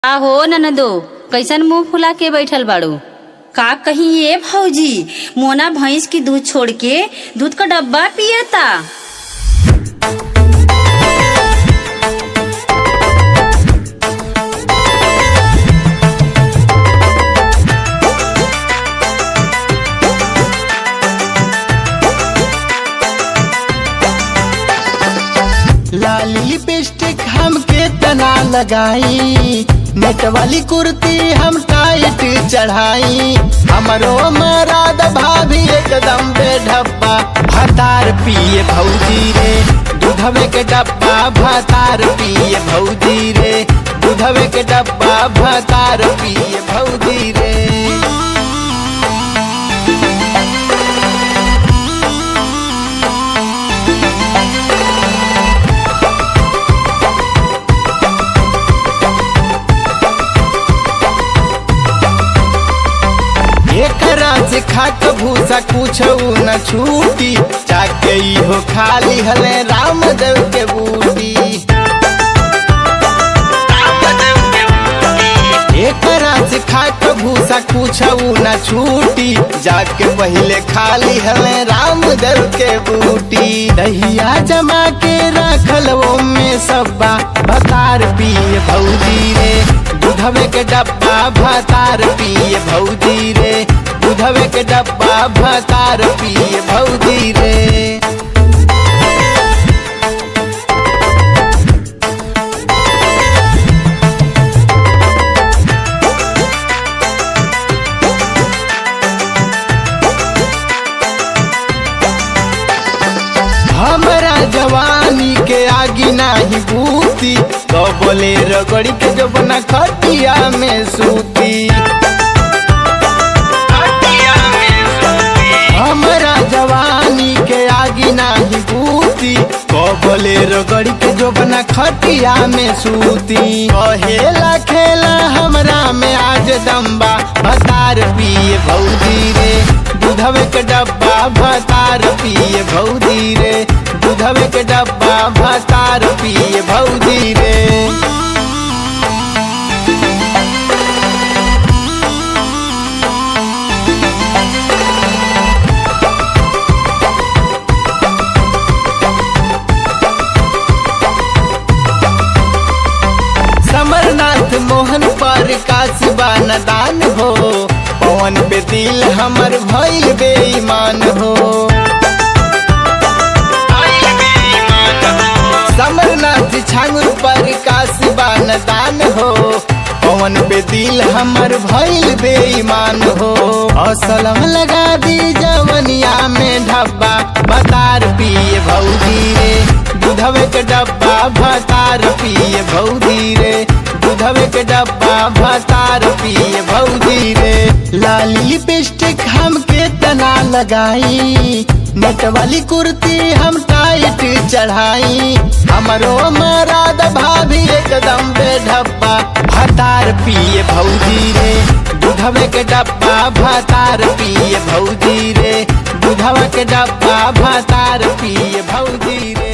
का हो ननदो, कैसन मुंह फुला के बैठल बाड़ू। का कही ये भौजी, मोना भैंस की दूध छोड़ के दूध का डब्बा पियता। लाली लिपस्टिक हमके तना लगाई, नेट वाली कुर्ती हम टाइट चढ़ाई। हमरो मराद भाभी एकदम बेढब्बा, भतार पिए भौजी रे दूधवे के डब्बा, भतार पिए भौजी रे दूधवे के डब्बा, भतार पिए भौजी रे। एकरा से खाक भूसा कुछ न छूटी, जाके हो खाली हले रामदेव के बूटी। एकरा से खाक भूसा कुछ न छूटी, जाके पहले खाली हले रामदेव के बूटी। दहिया जमा के रखल वो में सब्बा, भतार पिए भौजी रे दूधवे के डब्बा, भतार पिए भौजी रे दूधवे के डब्बा, भतार पिए भौजी रे। हमरा जवानी के आगी नाही बूती, तो बोले रगड़ी के जो बना खटिया में सूती। हमरा जवानी के आगी नाही बूती, तो बोले रगड़ी के जो बना खटिया में सूती। कहेला खेला हमरा में आज दम्बा, भतार पिए भौजी रे दूधवे के डब्बा, भतार पिए भौजी रे दूधवे के डब्बा, भतार पिए भौजी रे। समरनाथ मोहन पर काशिबा नदान हो, पवन पे दिल हमर भइल बेईमान हो। समरनाथ छांगुर पर काशिबा नदान हो, पवन पे दिल हमर भइल बेईमान हो। असलम लगा दी जवनिया में ढब्बा, भतार पिए भौजी रे दूधवे के डब्बा, भतार पिए भौजी रे दूधवे के डब्बा, भतार पिए भौजी रे। लाली लिपस्टिक हमके तना लगाई, नेट वाली कुर्ती हम टाइट चढ़ाई। हमरो मराद भाभी एकदम बेढब्बा, भतार पिए भौजी रे दूधवे के डब्बा, भतार पिए भौजी रे दूधवा के डब्बा, भतार पिए भौजी रे।